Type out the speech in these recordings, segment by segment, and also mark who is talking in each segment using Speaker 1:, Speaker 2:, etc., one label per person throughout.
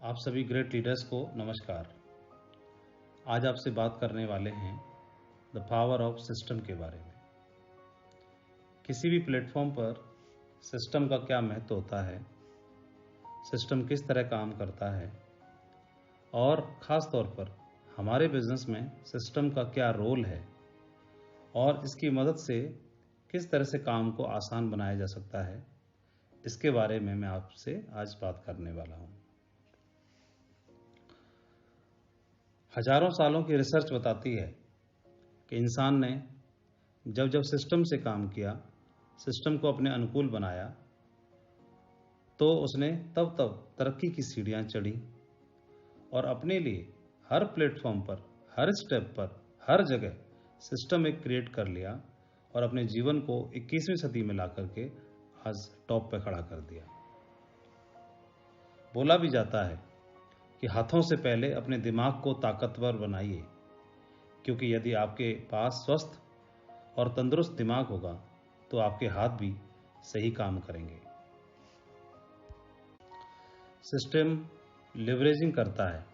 Speaker 1: आप सभी great leaders को नमस्कार। आज आपसे बात करने वाले हैं द पावर ऑफ सिस्टम के बारे में। किसी भी प्लेटफॉर्म पर सिस्टम का क्या महत्व होता है, सिस्टम किस तरह काम करता है और ख़ास तौर पर हमारे बिजनेस में सिस्टम का क्या रोल है और इसकी मदद से किस तरह से काम को आसान बनाया जा सकता है, इसके बारे में मैं आपसे आज बात करने वाला हूँ। हजारों सालों की रिसर्च बताती है कि इंसान ने जब जब सिस्टम से काम किया, सिस्टम को अपने अनुकूल बनाया, तो उसने तब तब तरक्की की सीढ़ियां चढ़ी और अपने लिए हर प्लेटफॉर्म पर, हर स्टेप पर, हर जगह सिस्टम एक क्रिएट कर लिया और अपने जीवन को 21वीं सदी में ला करके आज टॉप पे खड़ा कर दिया। बोला भी जाता है कि हाथों से पहले अपने दिमाग को ताकतवर बनाइए, क्योंकि यदि आपके पास स्वस्थ और तंदुरुस्त दिमाग होगा तो आपके हाथ भी सही काम करेंगे। सिस्टम लिवरेजिंग करता है,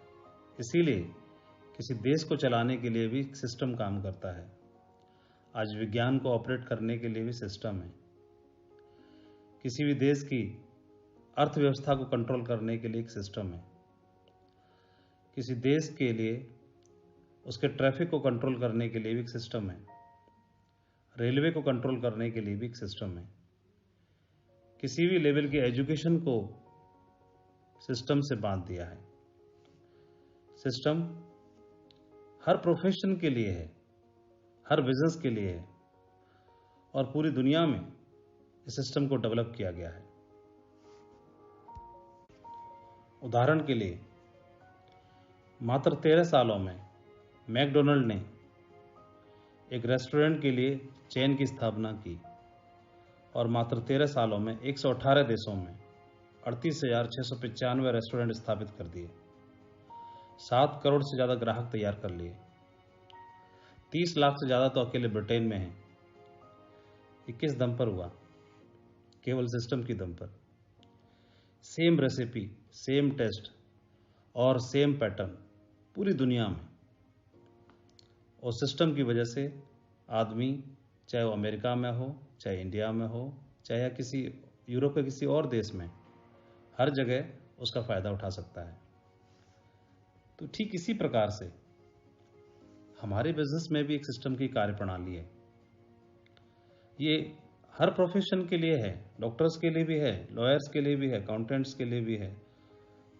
Speaker 1: इसीलिए किसी देश को चलाने के लिए भी सिस्टम काम करता है। आज विज्ञान को ऑपरेट करने के लिए भी सिस्टम है। किसी भी देश की अर्थव्यवस्था को कंट्रोल करने के लिए एक सिस्टम है। किसी देश के लिए उसके ट्रैफिक को कंट्रोल करने के लिए भी एक सिस्टम है। रेलवे को कंट्रोल करने के लिए भी एक सिस्टम है। किसी भी लेवल की एजुकेशन को सिस्टम से बांध दिया है। सिस्टम हर प्रोफेशन के लिए है, हर बिजनेस के लिए है और पूरी दुनिया में इस सिस्टम को डेवलप किया गया है। उदाहरण के लिए मात्र 13 सालों में मैकडोनल्ड ने एक रेस्टोरेंट के लिए चेन की स्थापना की और मात्र 13 सालों में 118 देशों में 38,695 रेस्टोरेंट स्थापित कर दिए। 7 करोड़ से ज़्यादा ग्राहक तैयार कर लिए। 30 लाख से ज़्यादा तो अकेले ब्रिटेन में हैं। ये किस दम पर हुआ? केवल सिस्टम की दम पर। सेम रेसिपी, सेम टेस्ट और सेम पैटर्न पूरी दुनिया में, और सिस्टम की वजह से आदमी, चाहे वो अमेरिका में हो, चाहे इंडिया में हो, चाहे किसी यूरोप के किसी और देश में, हर जगह उसका फ़ायदा उठा सकता है। तो ठीक इसी प्रकार से हमारे बिजनेस में भी एक सिस्टम की कार्यप्रणाली है। ये हर प्रोफेशन के लिए है। डॉक्टर्स के लिए भी है, लॉयर्स के लिए भी है, अकाउंटेंट्स के लिए भी है,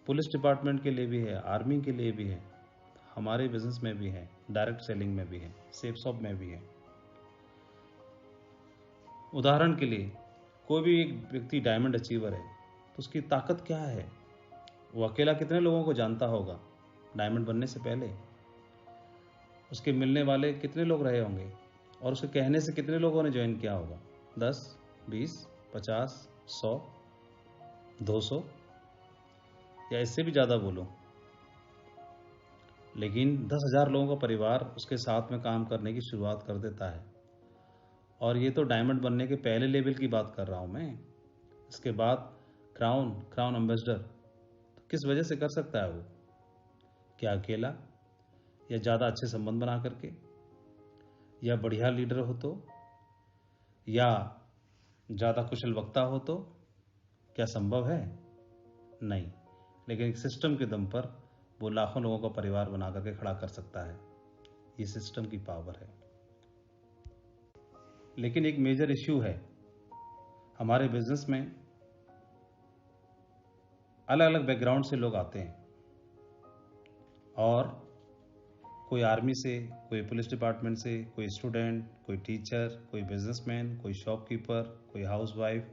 Speaker 1: पुलिस डिपार्टमेंट के लिए भी है, आर्मी के लिए भी है, हमारे बिजनेस में भी है, डायरेक्ट सेलिंग में भी है, सेफ शॉप में भी है। उदाहरण के लिए कोई भी एक व्यक्ति डायमंड अचीवर है तो उसकी ताकत क्या है? वो अकेला कितने लोगों को जानता होगा डायमंड बनने से पहले? उसके मिलने वाले कितने लोग रहे होंगे और उसके कहने से कितने लोगों ने ज्वाइन किया होगा? 10, 20, 50, 100, 200 या इससे भी ज़्यादा बोलो, लेकिन 10,000 लोगों का परिवार उसके साथ में काम करने की शुरुआत कर देता है। और ये तो डायमंड बनने के पहले लेवल की बात कर रहा हूँ मैं। इसके बाद क्राउन एम्बेसडर तो किस वजह से कर सकता है वो? क्या अकेला, या ज़्यादा अच्छे संबंध बना करके, या बढ़िया लीडर हो तो, या ज़्यादा कुशल वक्ता हो तो? क्या संभव है? नहीं। लेकिन एक सिस्टम के दम पर वो लाखों लोगों का परिवार बना करके खड़ा कर सकता है। ये सिस्टम की पावर है। लेकिन एक मेजर इश्यू है, हमारे बिजनेस में अलग अलग बैकग्राउंड से लोग आते हैं और कोई आर्मी से, कोई पुलिस डिपार्टमेंट से, कोई स्टूडेंट, कोई टीचर, कोई बिजनेसमैन, कोई शॉपकीपर, कोई हाउसवाइफ।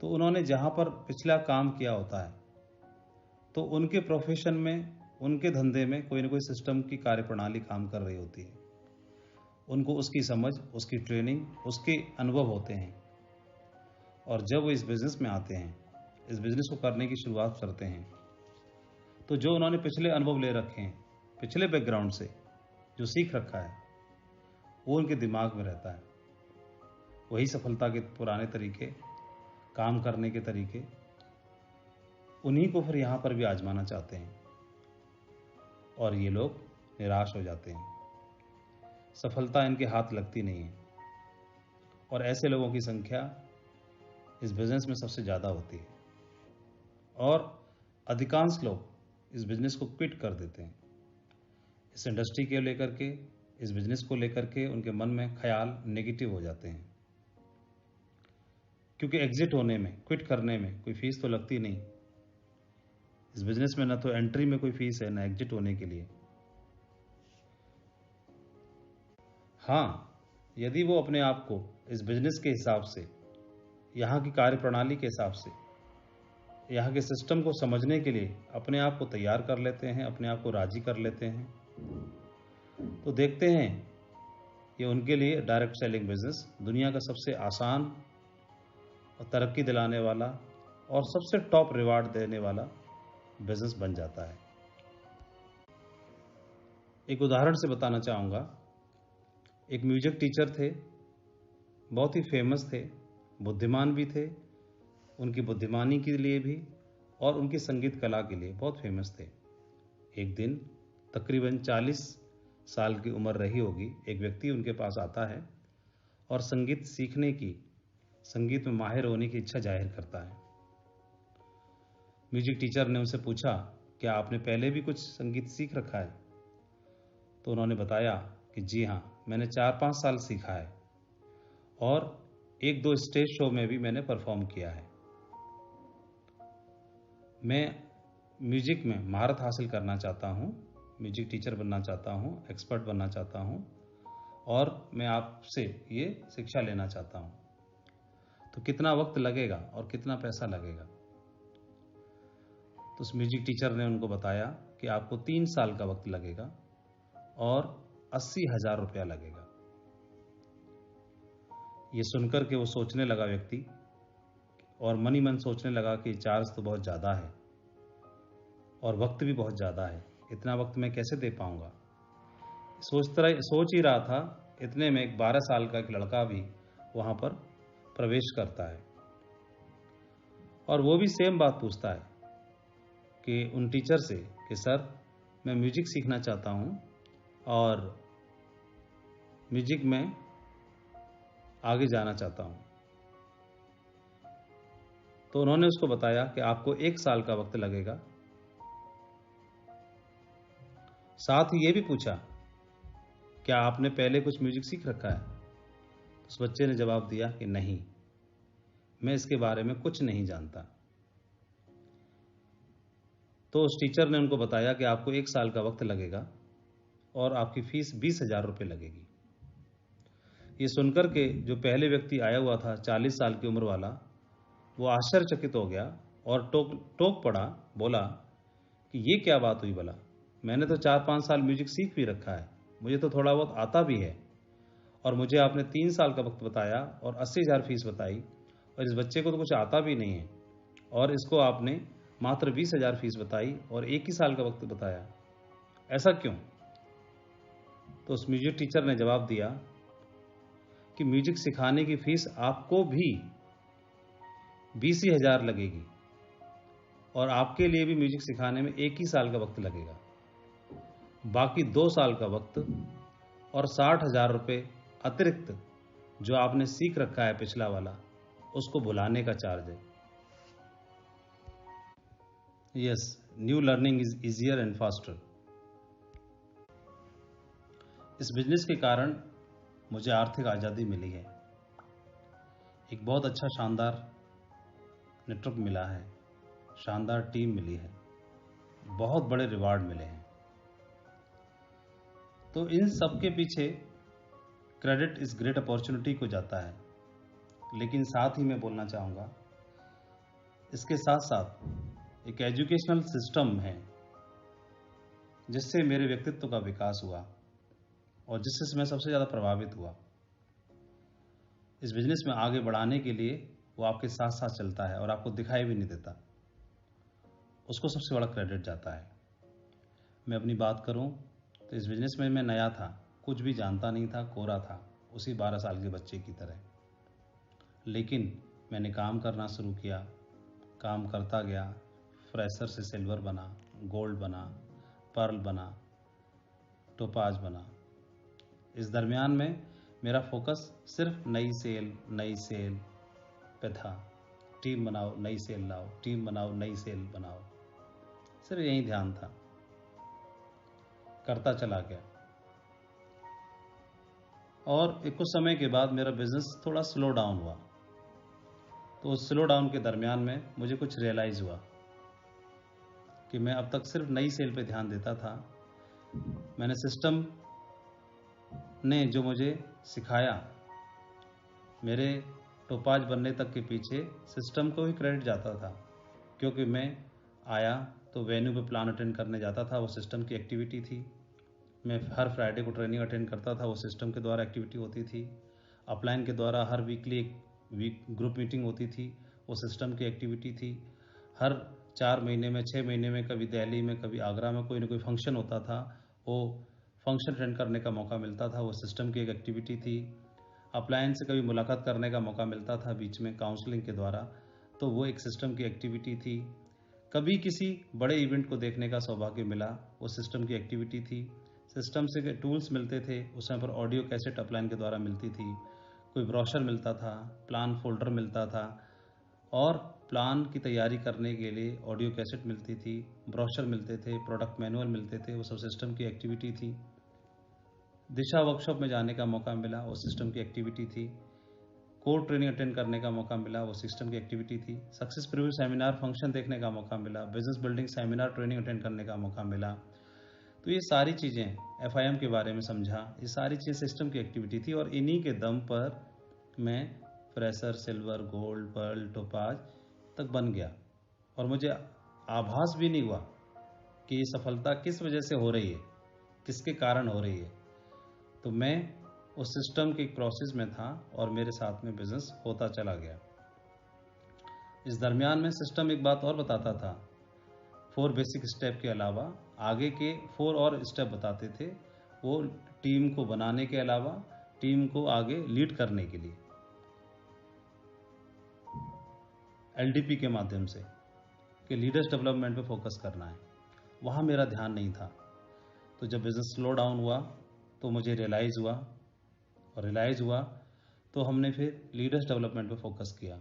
Speaker 1: तो उन्होंने जहाँ पर पिछला काम किया होता है तो उनके प्रोफेशन में, उनके धंधे में कोई ना कोई सिस्टम की कार्यप्रणाली काम कर रही होती है। उनको उसकी समझ, उसकी ट्रेनिंग, उसके अनुभव होते हैं और जब वो इस बिज़नेस में आते हैं, इस बिज़नेस को करने की शुरुआत करते हैं, तो जो उन्होंने पिछले अनुभव ले रखे हैं, पिछले बैकग्राउंड से जो सीख रखा है, वो उनके दिमाग में रहता है। वही सफलता के पुराने तरीके, काम करने के तरीके, उन्हीं को फिर यहाँ पर भी आजमाना चाहते हैं और ये लोग निराश हो जाते हैं। सफलता इनके हाथ लगती नहीं है और ऐसे लोगों की संख्या इस बिजनेस में सबसे ज़्यादा होती है और अधिकांश लोग इस बिजनेस को क्विट कर देते हैं। इस इंडस्ट्री के लेकर के, इस बिजनेस को लेकर के उनके मन में ख्याल नेगेटिव हो जाते हैं, क्योंकि एग्जिट होने में, क्विट करने में कोई फीस तो लगती नहीं। इस बिजनेस में ना तो एंट्री में कोई फीस है, ना एग्जिट होने के लिए। हाँ, यदि वो अपने आप को इस बिजनेस के हिसाब से, यहाँ की कार्यप्रणाली के हिसाब से, यहाँ के सिस्टम को समझने के लिए अपने आप को तैयार कर लेते हैं, अपने आप को राजी कर लेते हैं, तो देखते हैं ये उनके लिए डायरेक्ट सेलिंग बिजनेस दुनिया का सबसे आसान और तरक्की दिलाने वाला और सबसे टॉप रिवार्ड देने वाला बिजनेस बन जाता है। एक उदाहरण से बताना चाहूँगा। एक म्यूजिक टीचर थे, बहुत ही फेमस थे, बुद्धिमान भी थे, उनकी बुद्धिमानी के लिए भी और उनकी संगीत कला के लिए बहुत फेमस थे। एक दिन तकरीबन 40 साल की उम्र रही होगी, एक व्यक्ति उनके पास आता है और संगीत सीखने की, संगीत में माहिर होने की इच्छा जाहिर करता है। म्यूजिक टीचर ने उनसे पूछा, क्या आपने पहले भी कुछ संगीत सीख रखा है? तो उन्होंने बताया कि जी हाँ, मैंने 4-5 साल सीखा है और 1-2 स्टेज शो में भी मैंने परफॉर्म किया है। मैं म्यूजिक में महारत हासिल करना चाहता हूँ, म्यूजिक टीचर बनना चाहता हूँ, एक्सपर्ट बनना चाहता हूँ और मैं आपसे ये शिक्षा लेना चाहता हूँ। तो कितना वक्त लगेगा और कितना पैसा लगेगा? तो उस म्यूजिक टीचर ने उनको बताया कि आपको 3 साल का वक्त लगेगा और 80,000 रुपया लगेगा। ये सुनकर के वो सोचने लगा व्यक्ति और मन ही मन सोचने लगा कि चार्ज तो बहुत ज़्यादा है और वक्त भी बहुत ज़्यादा है, इतना वक्त मैं कैसे दे पाऊँगा। सोच ही रहा था, इतने में एक 12 साल का एक लड़का भी वहाँ पर प्रवेश करता है और वो भी सेम बात पूछता है कि उन टीचर से कि सर, मैं म्यूजिक सीखना चाहता हूँ और म्यूजिक में आगे जाना चाहता हूँ। तो उन्होंने उसको बताया कि आपको 1 साल का वक्त लगेगा। साथ ही ये भी पूछा, क्या आपने पहले कुछ म्यूजिक सीख रखा है? उस बच्चे ने जवाब दिया कि नहीं, मैं इसके बारे में कुछ नहीं जानता। तो उस टीचर ने उनको बताया कि आपको 1 साल का वक्त लगेगा और आपकी फीस 20,000 रुपये लगेगी। ये सुनकर के जो पहले व्यक्ति आया हुआ था, 40 साल की उम्र वाला, वो आश्चर्यचकित हो गया और टोक पड़ा, बोला कि ये क्या बात हुई भला? मैंने तो 4-5 साल म्यूजिक सीख भी रखा है, मुझे तो थोड़ा बहुत आता भी है और मुझे आपने 3 साल का वक्त बताया और 80,000 फीस बताई और इस बच्चे को तो कुछ आता भी नहीं है और इसको आपने मात्र 20,000 फीस बताई और 1 ही साल का वक्त बताया, ऐसा क्यों? तो उस म्यूजिक टीचर ने जवाब दिया कि म्यूजिक सिखाने की फीस आपको भी 20,000 लगेगी और आपके लिए भी म्यूजिक सिखाने में 1 ही साल का वक्त लगेगा। बाकी 2 साल का वक्त और 60,000 रुपये अतिरिक्त जो आपने सीख रखा है पिछला वाला, उसको भुलाने का चार्ज है। Yes, new learning is easier and faster. इस बिजनेस के कारण मुझे आर्थिक आज़ादी मिली है, एक बहुत अच्छा शानदार नेटवर्क मिला है, शानदार टीम मिली है, बहुत बड़े रिवार्ड मिले हैं। तो इन सब के पीछे क्रेडिट इस ग्रेट अपॉर्चुनिटी को जाता है, लेकिन साथ ही मैं बोलना चाहूँगा, इसके साथ साथ एक एजुकेशनल सिस्टम है जिससे मेरे व्यक्तित्व का विकास हुआ और जिससे मैं सबसे ज़्यादा प्रभावित हुआ। इस बिजनेस में आगे बढ़ाने के लिए वो आपके साथ साथ चलता है और आपको दिखाई भी नहीं देता, उसको सबसे बड़ा क्रेडिट जाता है। मैं अपनी बात करूं तो इस बिजनेस में मैं नया था, कुछ भी जानता नहीं था, कोरा था, उसी 12 साल के बच्चे की तरह। लेकिन मैंने काम करना शुरू किया, काम करता गया, फ्रेशर से सिल्वर बना, गोल्ड बना, पर्ल बना, टोपाज बना। इस दरमियान में मेरा फोकस सिर्फ नई सेल पे था। टीम बनाओ, नई सेल लाओ, टीम बनाओ, नई सेल बनाओ, सिर्फ यही ध्यान था। करता चला गया और कुछ समय के बाद मेरा बिजनेस थोड़ा स्लो डाउन हुआ। तो उस स्लो डाउन के दरमियान में मुझे कुछ रियलाइज़ हुआ कि मैं अब तक सिर्फ नई सेल पे ध्यान देता था। मैंने सिस्टम ने जो मुझे सिखाया, मेरे टोपाज बनने तक के पीछे सिस्टम को ही क्रेडिट जाता था, क्योंकि मैं आया तो वेन्यू पे प्लान अटेंड करने जाता था, वो सिस्टम की एक्टिविटी थी। मैं हर फ्राइडे को ट्रेनिंग अटेंड करता था, वो सिस्टम के द्वारा एक्टिविटी होती थी। अपलाइन के द्वारा हर वीकली एक ग्रुप मीटिंग होती थी, वो सिस्टम की एक्टिविटी थी। हर 4 महीने में, 6 महीने में, कभी दिल्ली में, कभी आगरा में कोई ना कोई फंक्शन होता था, वो फंक्शन अटेंड करने का मौका मिलता था, वो सिस्टम की एक एक्टिविटी थी। अपलाइन से कभी मुलाकात करने का मौका मिलता था बीच में काउंसलिंग के द्वारा, तो वो एक सिस्टम की एक्टिविटी थी। कभी किसी बड़े इवेंट को देखने का सौभाग्य मिला, वो सिस्टम की एक्टिविटी थी। सिस्टम से टूल्स मिलते थे, उस समय पर ऑडियो कैसेट अपलाइन के द्वारा मिलती थी, कोई ब्रोशर मिलता था, प्लान फोल्डर मिलता था, और प्लान की तैयारी करने के लिए ऑडियो कैसेट मिलती थी, ब्रोशर मिलते थे, प्रोडक्ट मैनुअल मिलते थे, वो सब सिस्टम की एक्टिविटी थी। दिशा वर्कशॉप में जाने का मौका मिला, वो सिस्टम की एक्टिविटी थी। कोर ट्रेनिंग अटेंड करने का मौका मिला, वो सिस्टम की एक्टिविटी थी। सक्सेस प्रीव्यू सेमिनार फंक्शन देखने का मौका मिला, business building seminar training attend करने का मौका मिला। तो ये सारी चीज़ें, FIM के बारे में समझा, ये सारी चीज़ें सिस्टम की एक्टिविटी थी, और इन्हीं के दम पर मैं fresher, silver, gold, pearl, topaz तक बन गया। और मुझे आभास भी नहीं हुआ कि ये सफलता किस वजह से हो रही है, किसके कारण हो रही है। तो मैं उस सिस्टम के प्रोसेस में था और मेरे साथ में बिजनेस होता चला गया। इस दरमियान में सिस्टम एक बात और बताता था, 4 बेसिक स्टेप के अलावा आगे के 4 और स्टेप बताते थे, वो टीम को बनाने के अलावा टीम को आगे लीड करने के लिए LDP के माध्यम से, कि लीडर्स डेवलपमेंट पे फोकस करना है। वहाँ मेरा ध्यान नहीं था। तो जब बिज़नेस स्लो डाउन हुआ तो मुझे रियलाइज़ हुआ, और रियलाइज़ हुआ तो हमने फिर लीडर्स डेवलपमेंट पे फोकस किया।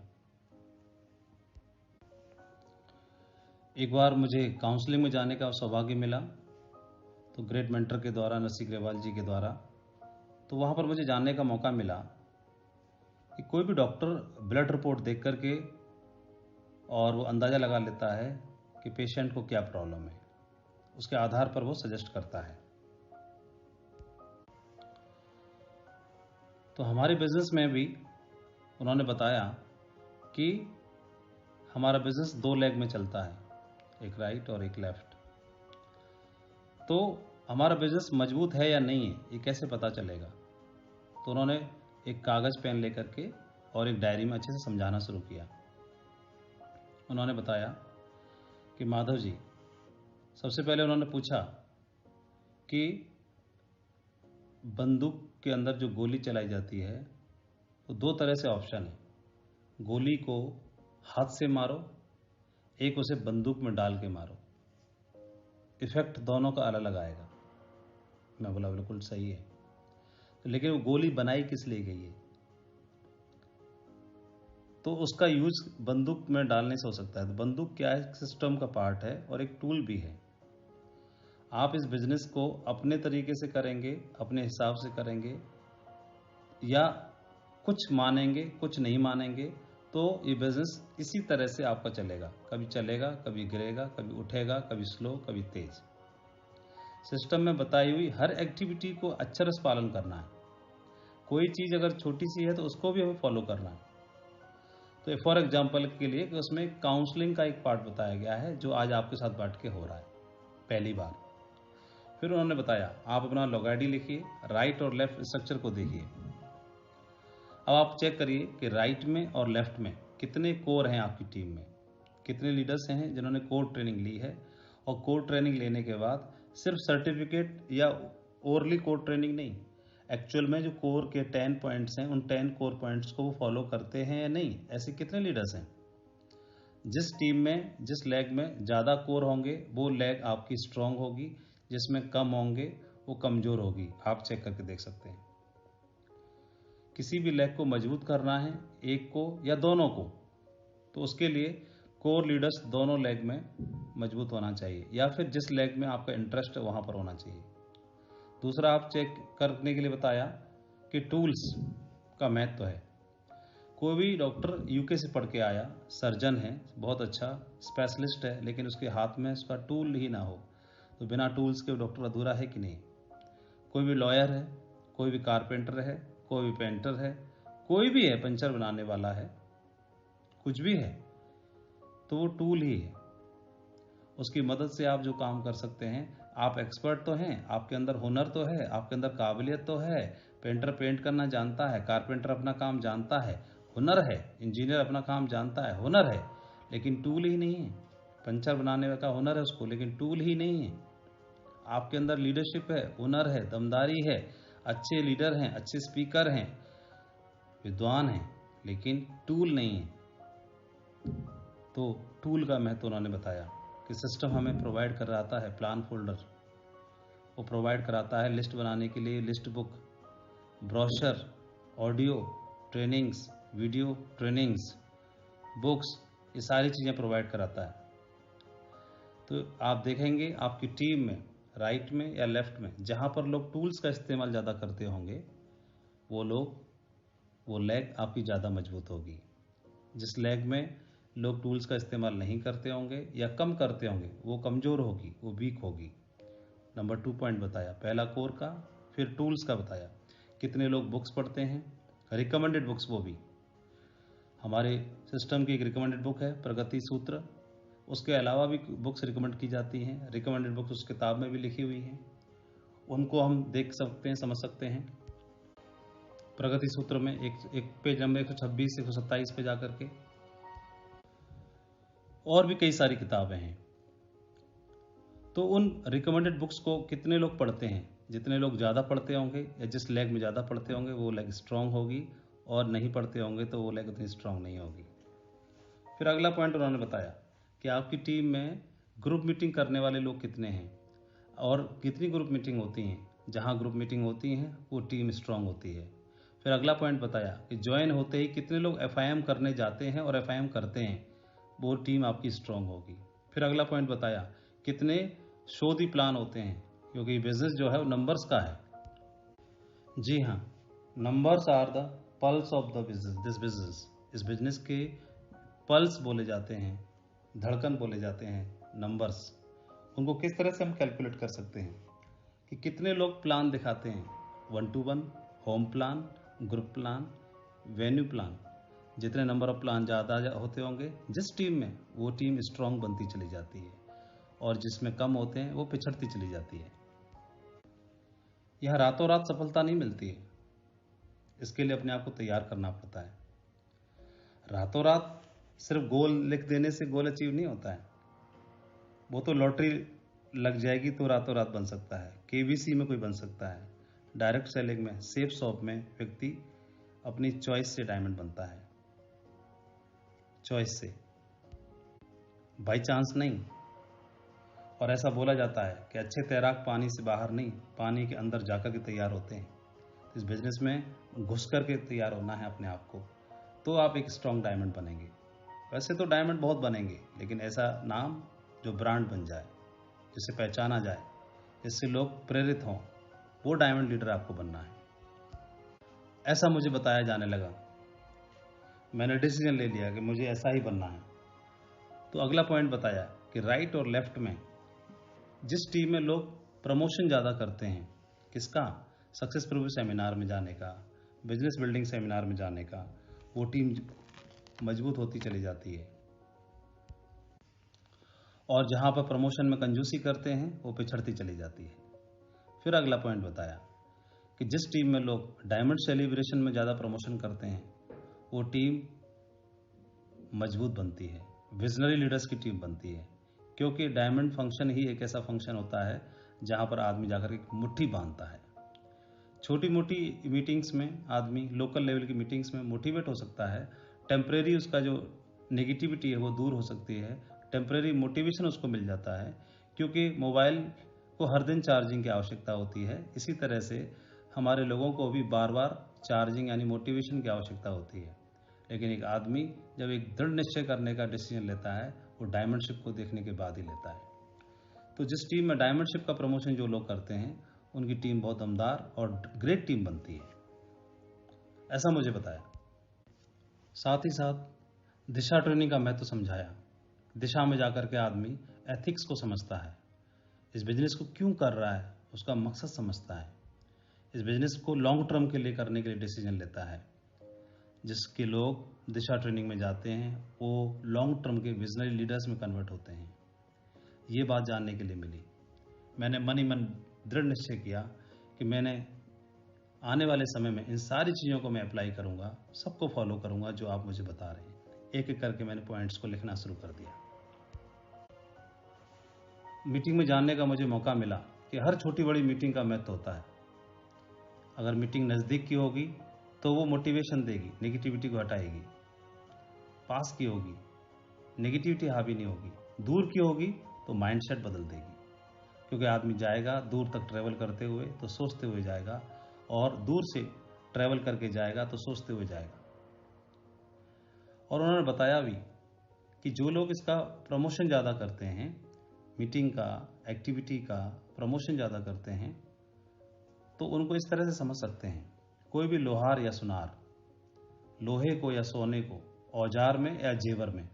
Speaker 1: एक बार मुझे काउंसलिंग में जाने का सौभाग्य मिला, तो ग्रेट मेंटर के द्वारा, नरसी ग्रेवाल जी के द्वारा, तो वहाँ पर मुझे जानने का मौका मिला कि कोई भी डॉक्टर ब्लड रिपोर्ट देख करके और वो अंदाज़ा लगा लेता है कि पेशेंट को क्या प्रॉब्लम है, उसके आधार पर वो सजेस्ट करता है। तो हमारे बिजनेस में भी उन्होंने बताया कि हमारा बिजनेस 2 लेग में चलता है, एक राइट और एक लेफ्ट। तो हमारा बिजनेस मजबूत है या नहीं है, ये कैसे पता चलेगा। तो उन्होंने एक कागज़ पेन लेकर के और एक डायरी में अच्छे से समझाना शुरू किया। उन्होंने बताया कि माधव जी, सबसे पहले उन्होंने पूछा कि बंदूक के अंदर जो गोली चलाई जाती है, तो 2 तरह से ऑप्शन है। गोली को हाथ से मारो, एक उसे बंदूक में डाल के मारो, इफेक्ट दोनों का अलग अलग आएगा। मैं बोला बिल्कुल सही है, लेकिन वो गोली बनाई किस लिए गई है, तो उसका यूज बंदूक में डालने से हो सकता है। तो बंदूक क्या है, सिस्टम का पार्ट है और एक टूल भी है। आप इस बिजनेस को अपने तरीके से करेंगे, अपने हिसाब से करेंगे, या कुछ मानेंगे कुछ नहीं मानेंगे, तो ये बिजनेस इसी तरह से आपका चलेगा। कभी चलेगा, कभी गिरेगा, कभी उठेगा, कभी स्लो, कभी तेज। सिस्टम में बताई हुई हर एक्टिविटी को अक्षर से पालन करना है। कोई चीज़ अगर छोटी सी है तो उसको भी हमें फॉलो करना है। तो फॉर एग्जाम्पल के लिए कि उसमें काउंसलिंग का एक पार्ट बताया गया है, जो आज आपके साथ बैठ के हो रहा है पहली बार। फिर उन्होंने बताया, आप अपना लॉग ID लिखिए, राइट और लेफ्ट स्ट्रक्चर को देखिए। अब आप चेक करिए कि राइट में और लेफ्ट में कितने कोर हैं आपकी टीम में, कितने लीडर्स हैं जिन्होंने कोर ट्रेनिंग ली है, और कोर ट्रेनिंग लेने के बाद सिर्फ सर्टिफिकेट या ओरली कोर ट्रेनिंग नहीं, एक्चुअल में जो कोर के 10 पॉइंट्स हैं, उन 10 कोर पॉइंट्स को वो फॉलो करते हैं या नहीं, ऐसे कितने लीडर्स हैं। जिस टीम में जिस लेग में ज़्यादा कोर होंगे वो लेग आपकी स्ट्रांग होगी, जिसमें कम होंगे वो कमज़ोर होगी। आप चेक करके देख सकते हैं। किसी भी लेग को मजबूत करना है, एक को या दोनों को, तो उसके लिए कोर लीडर्स दोनों लेग में मजबूत होना चाहिए, या फिर जिस लेग में आपका इंटरेस्ट है वहाँ पर होना चाहिए। दूसरा आप चेक करने के लिए बताया कि टूल्स का महत्व है। कोई भी डॉक्टर यूके से पढ़ के आया, सर्जन है, बहुत अच्छा स्पेशलिस्ट है, लेकिन उसके हाथ में उसका टूल ही ना हो तो बिना टूल्स के डॉक्टर अधूरा है कि नहीं। कोई भी लॉयर है, कोई भी कारपेंटर है, कोई भी पेंटर है, कोई भी है, पंचर बनाने वाला है, कुछ भी है, तो वो टूल ही है। उसकी मदद से आप जो काम कर सकते हैं, आप एक्सपर्ट तो हैं, आपके अंदर हुनर तो है, आपके अंदर काबिलियत तो है। पेंटर पेंट करना जानता है, कारपेंटर अपना काम जानता है, हुनर है। इंजीनियर अपना काम जानता है, हुनर है, लेकिन टूल ही नहीं है। पंचर बनाने का हुनर है उसको, लेकिन टूल ही नहीं है। आपके अंदर लीडरशिप है, हुनर है, दमदारी है, अच्छे लीडर हैं, अच्छे स्पीकर हैं, विद्वान हैं, लेकिन टूल नहीं है। तो टूल का महत्व उन्होंने बताया कि सिस्टम हमें प्रोवाइड कराता है, प्लान फोल्डर वो प्रोवाइड कराता है लिस्ट बनाने के लिए, list book, brochure, audio trainings, video trainings, books, ये सारी चीज़ें प्रोवाइड कराता है। तो आप देखेंगे आपकी टीम में राइट में या लेफ्ट में जहाँ पर लोग टूल्स का इस्तेमाल ज़्यादा करते होंगे वो लेग आपकी ज़्यादा मजबूत होगी। जिस लेग में लोग टूल्स का इस्तेमाल नहीं करते होंगे या कम करते होंगे वो कमज़ोर होगी, वो वीक होगी। नंबर 2 पॉइंट बताया, पहला कोर का, फिर टूल्स का बताया। कितने लोग बुक्स पढ़ते हैं, रिकमेंडेड बुक्स, वो भी हमारे सिस्टम की एक रिकमेंडेड बुक है प्रगति सूत्र, उसके अलावा भी बुक्स रिकमेंड की जाती हैं। रिकमेंडेड बुक्स उस किताब में भी लिखी हुई हैं, उनको हम देख सकते हैं, समझ सकते हैं। प्रगति सूत्र में एक पेज नंबर 126 127 पे जाकर के, और भी कई सारी किताबें हैं। तो उन रिकमेंडेड बुक्स को कितने लोग पढ़ते हैं, जितने लोग ज़्यादा पढ़ते होंगे या जिस लेग में ज़्यादा पढ़ते होंगे वो लेग स्ट्रांग होगी, और नहीं पढ़ते होंगे तो वो लेग उतनी स्ट्रांग नहीं होगी। फिर अगला पॉइंट उन्होंने बताया कि आपकी टीम में ग्रुप मीटिंग करने वाले लोग कितने हैं और कितनी ग्रुप मीटिंग होती हैं। जहाँ ग्रुप मीटिंग होती हैं वो टीम स्ट्रांग होती है। फिर अगला पॉइंट बताया कि ज्वाइन होते ही कितने लोग FIM करने जाते हैं और FIM करते हैं, वो टीम आपकी स्ट्रांग होगी। फिर अगला पॉइंट बताया कितने शोधी प्लान होते हैं, क्योंकि बिजनेस जो है वो नंबर्स का है। जी हाँ, numbers are the pulse of the business, this business, इस बिजनेस के पल्स बोले जाते हैं, धड़कन बोले जाते हैं नंबर्स। उनको किस तरह से हम कैलकुलेट कर सकते हैं कि कितने लोग प्लान दिखाते हैं, 1 to 1, home plan, group plan, venue plan. जितने नंबर ऑफ प्लान ज़्यादा होते होंगे जिस टीम में, वो टीम स्ट्रांग बनती चली जाती है, और जिसमें कम होते हैं वो पिछड़ती चली जाती है। यह रातों रात सफलता नहीं मिलती है, इसके लिए अपने आप को तैयार करना पड़ता है। रातों रात सिर्फ गोल लिख देने से गोल अचीव नहीं होता है। वो तो लॉटरी लग जाएगी तो रातों रात बन सकता है, KBC में कोई बन सकता है, डायरेक्ट सेलिंग में, सेफ शॉप में व्यक्ति अपनी चॉइस से डायमंड बनता है, चॉइस से, बाई चांस नहीं। और ऐसा बोला जाता है कि अच्छे तैराक पानी से बाहर नहीं, पानी के अंदर जाकर के तैयार होते हैं। इस बिजनेस में घुस कर के तैयार होना है अपने आप को, तो आप एक स्ट्रॉन्ग डायमंड बनेंगे। वैसे तो डायमंड बहुत बनेंगे, लेकिन ऐसा नाम जो ब्रांड बन जाए, जिससे पहचाना जाए, जिससे लोग प्रेरित हों, वो डायमंड लीडर आपको बनना है। ऐसा मुझे बताया जाने लगा, मैंने डिसीजन ले लिया कि मुझे ऐसा ही बनना है। तो अगला पॉइंट बताया कि राइट और लेफ्ट में जिस टीम में लोग प्रमोशन ज़्यादा करते हैं, किसका, सक्सेस प्रूफ सेमिनार में जाने का, बिजनेस बिल्डिंग सेमिनार में जाने का, वो टीम मजबूत होती चली जाती है। और जहाँ पर प्रमोशन में कंजूसी करते हैं वो पिछड़ती चली जाती है। फिर अगला पॉइंट बताया कि जिस टीम में लोग डायमंड सेलिब्रेशन में ज़्यादा प्रमोशन करते हैं वो टीम मजबूत बनती है, विजनरी लीडर्स की टीम बनती है। क्योंकि डायमंड फंक्शन ही एक ऐसा फंक्शन होता है जहाँ पर आदमी जाकर एक मुट्ठी बांधता है। छोटी मोटी मीटिंग्स में आदमी लोकल लेवल की मीटिंग्स में मोटिवेट हो सकता है, टेम्परेरी उसका जो नेगेटिविटी है वो दूर हो सकती है, टेम्परेरी मोटिवेशन उसको मिल जाता है, क्योंकि मोबाइल को हर दिन चार्जिंग की आवश्यकता होती है। इसी तरह से हमारे लोगों को भी बार बार चार्जिंग यानी मोटिवेशन की आवश्यकता होती है। लेकिन एक आदमी जब एक दृढ़ निश्चय करने का डिसीजन लेता है वो डायमंड शिप को देखने के बाद ही लेता है। तो जिस टीम में डायमंड शिप का प्रमोशन जो लोग करते हैं उनकी टीम बहुत दमदार और ग्रेट टीम बनती है, ऐसा मुझे बताया। साथ ही साथ दिशा ट्रेनिंग का महत्व समझाया। दिशा में जाकर के आदमी एथिक्स को समझता है, इस बिजनेस को क्यों कर रहा है उसका मकसद समझता है, इस बिजनेस को लॉन्ग टर्म के लिए करने के लिए डिसीजन लेता है। जिसके लोग दिशा ट्रेनिंग में जाते हैं वो लॉन्ग टर्म के विजनरी लीडर्स में कन्वर्ट होते हैं। ये बात जानने के लिए मिली। मैंने मन ही मन दृढ़ निश्चय किया कि मैंने आने वाले समय में इन सारी चीज़ों को मैं अप्लाई करूँगा, सबको फॉलो करूँगा जो आप मुझे बता रहे हैं। एक एक करके मैंने पॉइंट्स को लिखना शुरू कर दिया। मीटिंग में जानने का मुझे मौका मिला कि हर छोटी बड़ी मीटिंग का महत्व होता है। अगर मीटिंग नज़दीक की होगी तो वो मोटिवेशन देगी, नेगेटिविटी को हटाएगी। पास की होगी, नेगेटिविटी हावी नहीं होगी। दूर की होगी तो माइंडसेट बदल देगी, क्योंकि आदमी जाएगा दूर तक ट्रैवल करते हुए तो सोचते हुए जाएगा, और दूर से ट्रैवल करके जाएगा तो सोचते हुए जाएगा। और उन्होंने बताया भी कि जो लोग इसका प्रमोशन ज़्यादा करते हैं, मीटिंग का, एक्टिविटी का प्रमोशन ज़्यादा करते हैं, तो उनको इस तरह से समझ सकते हैं। कोई भी लोहार या सुनार लोहे को या सोने को औजार में या जेवर में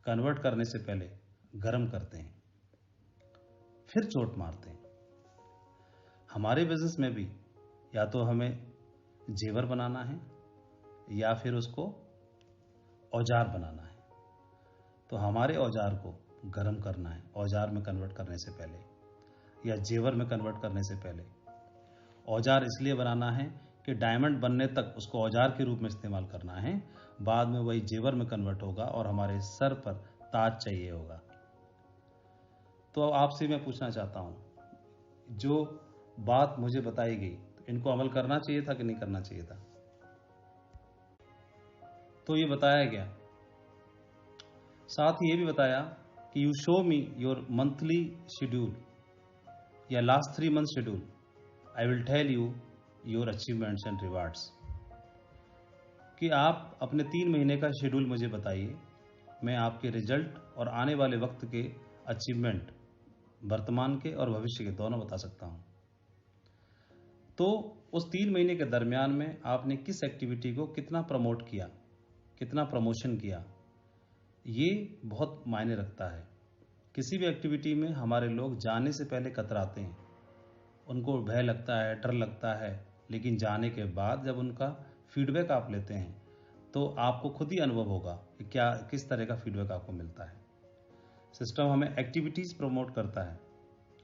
Speaker 1: कन्वर्ट करने से पहले गर्म करते हैं, फिर चोट मारते हैं। हमारे बिजनेस में भी या तो हमें जेवर बनाना है या फिर उसको औजार बनाना है। तो हमारे औजार को गर्म करना है औजार में कन्वर्ट करने से पहले या जेवर में कन्वर्ट करने से पहले। औजार इसलिए बनाना है कि डायमंड बनने तक उसको औजार के रूप में इस्तेमाल करना है, बाद में वही जेवर में कन्वर्ट होगा और हमारे सर पर ताज चाहिए होगा। तो आपसे मैं पूछना चाहता हूँ, जो बात मुझे बताई गई तो इनको अमल करना चाहिए था कि नहीं करना चाहिए था? तो ये बताया गया। साथ ही ये भी बताया कि you show me your monthly schedule या last 3 month schedule, I will tell you your achievements and rewards. कि आप अपने 3 महीने का शेड्यूल मुझे बताइए, मैं आपके रिजल्ट और आने वाले वक्त के अचीवमेंट, वर्तमान के और भविष्य के दोनों बता सकता हूँ। तो उस 3 महीने के दरमियान में आपने किस एक्टिविटी को कितना प्रमोट किया, कितना प्रमोशन किया, ये बहुत मायने रखता है। किसी भी एक्टिविटी में हमारे लोग जाने से पहले कतराते हैं, उनको भय लगता है, डर लगता है, लेकिन जाने के बाद जब उनका फीडबैक आप लेते हैं तो आपको खुद ही अनुभव होगा कि क्या किस तरह का फीडबैक आपको मिलता है। सिस्टम हमें एक्टिविटीज़ प्रमोट करता है,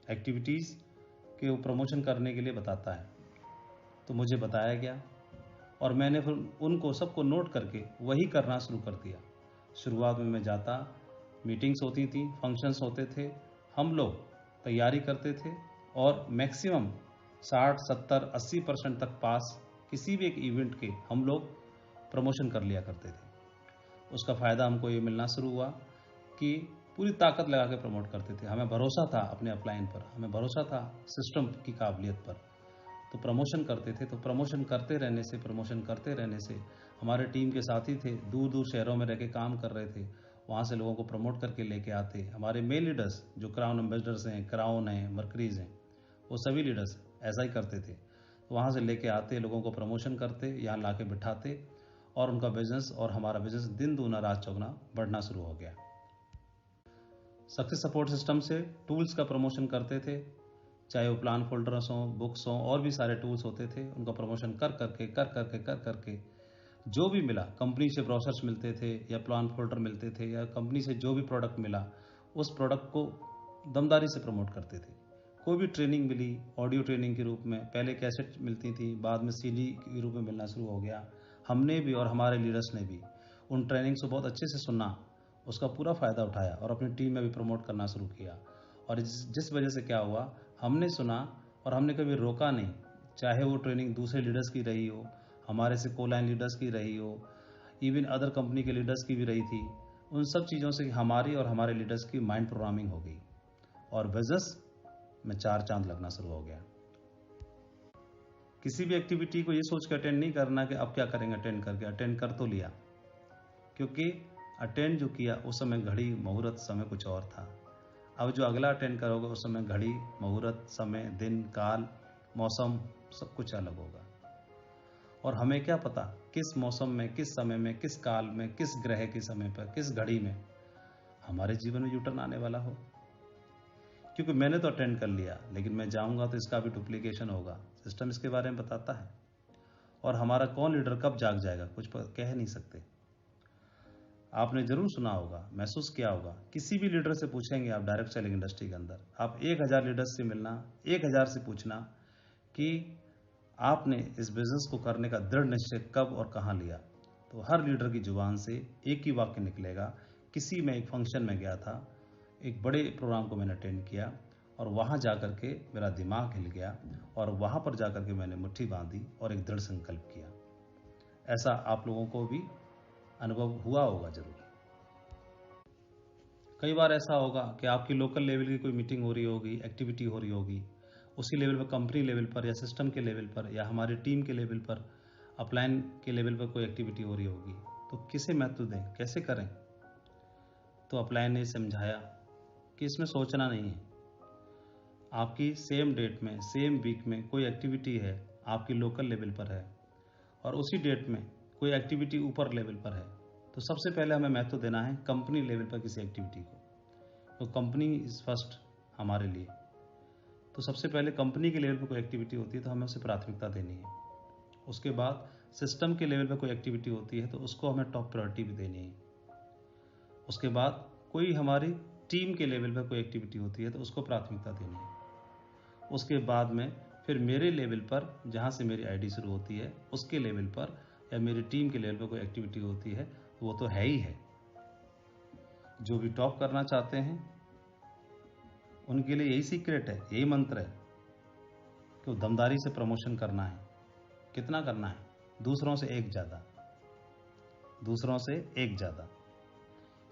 Speaker 1: एक्टिविटीज़ के प्रमोशन करने के लिए बताता है। तो मुझे बताया गया और मैंने फिर उनको सबको नोट करके वही करना शुरू कर दिया। शुरुआत में मैं जाता, मीटिंग्स होती थी, फंक्शंस होते थे, हम लोग तैयारी करते थे और मैक्सिमम 60, 70, 80% तक पास किसी भी एक इवेंट के हम लोग प्रमोशन कर लिया करते थे। उसका फ़ायदा हमको ये मिलना शुरू हुआ कि पूरी ताकत लगा के प्रमोट करते थे। हमें भरोसा था अपने अपलाइन पर, हमें भरोसा था सिस्टम की काबिलियत पर, तो प्रमोशन करते थे। तो प्रमोशन करते रहने से हमारे टीम के साथी थे, दूर दूर शहरों में रह के काम कर रहे थे, वहाँ से लोगों को प्रमोट करके लेके आते। हमारे मेल लीडर्स जो क्राउन एम्बेसडर्स हैं, क्राउन हैं, मर्करीज हैं, वो सभी लीडर्स ऐसा ही करते थे। तो वहाँ से लेके आते, लोगों को प्रमोशन करते, यहाँ ला के बिठाते और उनका बिजनेस और हमारा बिजनेस दिन दूना रात चौगुना बढ़ना शुरू हो गया। सक्सेस सपोर्ट सिस्टम से टूल्स का प्रमोशन करते थे, चाहे वो प्लान फोल्डर्स हों, बुक्स हों, और भी सारे टूल्स होते थे। उनका प्रमोशन कर करके जो भी मिला, कंपनी से ब्रोशर्स मिलते थे या प्लान फोल्डर मिलते थे या कंपनी से जो भी प्रोडक्ट मिला उस प्रोडक्ट को दमदारी से प्रमोट करते थे। कोई भी ट्रेनिंग मिली, ऑडियो ट्रेनिंग के रूप में, पहले कैसेट मिलती थी, बाद में सीडी के रूप में मिलना शुरू हो गया। हमने भी और हमारे लीडर्स ने भी उन ट्रेनिंग्स को बहुत अच्छे से सुना, उसका पूरा फ़ायदा उठाया और अपनी टीम में भी प्रमोट करना शुरू किया। और जिस वजह से क्या हुआ, हमने सुना और हमने कभी रोका नहीं, चाहे वो ट्रेनिंग दूसरे लीडर्स की रही हो, हमारे से को लाइन लीडर्स की रही हो, इवन अदर कंपनी के लीडर्स की भी रही थी। उन सब चीज़ों से हमारी और हमारे लीडर्स की माइंड प्रोग्रामिंग हो गई और बिजनेस में 4 चांद लगना शुरू हो गया। किसी भी एक्टिविटी को ये सोच के अटेंड नहीं करना कि अब क्या करेंगे अटेंड करके, अटेंड कर तो लिया, क्योंकि अटेंड जो किया उस समय घड़ी मुहूर्त समय कुछ और था। अब जो अगला अटेंड करोगे उस समय घड़ी मुहूर्त समय दिन काल मौसम सब कुछ अलग होगा। और हमें क्या पता किस मौसम में किस समय में किस काल में किस ग्रह के समय पर किस घड़ी में हमारे जीवन में यूटर्न आने वाला हो। क्योंकि मैंने तो अटेंड कर लिया, लेकिन मैं जाऊंगा तो इसका भी डुप्लीकेशन होगा। सिस्टम इसके बारे में बताता है। और हमारा कौन लीडर कब जाग जाएगा कुछ कह नहीं सकते। आपने जरूर सुना होगा, महसूस किया होगा, किसी भी लीडर से पूछेंगे आप डायरेक्ट सेलिंग इंडस्ट्री के अंदर, आप 1000 लीडर्स से मिलना, 1000 से पूछना कि आपने इस बिजनेस को करने का दृढ़ निश्चय कब और कहां लिया, तो हर लीडर की जुबान से एक ही वाक्य निकलेगा, किसी में एक फंक्शन में गया था, एक बड़े प्रोग्राम को मैंने अटेंड किया और वहां जाकर के मेरा दिमाग हिल गया और वहां पर जाकर के मैंने मुट्ठी बांधी और एक दृढ़ संकल्प किया। ऐसा आप लोगों को भी अनुभव हुआ होगा जरूर। कई बार ऐसा होगा कि आपकी लोकल लेवल की कोई मीटिंग हो रही होगी, एक्टिविटी हो रही होगी, उसी लेवल पर कंपनी लेवल पर या सिस्टम के लेवल पर या हमारी टीम के लेवल पर अपलाइन के लेवल पर कोई एक्टिविटी हो रही होगी, तो किसे महत्व दें, कैसे करें। तो अपलाइन ने समझाया कि इसमें सोचना नहीं है। आपकी सेम डेट में सेम वीक में कोई एक्टिविटी है, आपकी लोकल लेवल पर है और उसी डेट में कोई एक्टिविटी ऊपर लेवल पर है, तो सबसे पहले हमें महत्व देना है कंपनी लेवल पर किसी एक्टिविटी को। तो कंपनी इज फर्स्ट हमारे लिए। तो सबसे पहले कंपनी के लेवल पर कोई एक्टिविटी होती है तो हमें उसे प्राथमिकता देनी है। उसके बाद सिस्टम के लेवल पर कोई एक्टिविटी होती है तो उसको हमें टॉप प्रायोरिटी भी देनी है। उसके बाद कोई हमारी टीम के लेवल पर कोई एक्टिविटी होती है तो उसको प्राथमिकता देनी है। उसके बाद में फिर मेरे लेवल पर जहाँ से मेरी आईडी शुरू होती है उसके लेवल पर या मेरी टीम के लेवल पर कोई एक्टिविटी होती है तो वो तो है ही है। जो भी टॉप करना चाहते हैं उनके लिए यही सीक्रेट है, यही मंत्र है कि दमदारी से प्रमोशन करना है। कितना करना है? दूसरों से एक ज़्यादा, दूसरों से एक ज़्यादा।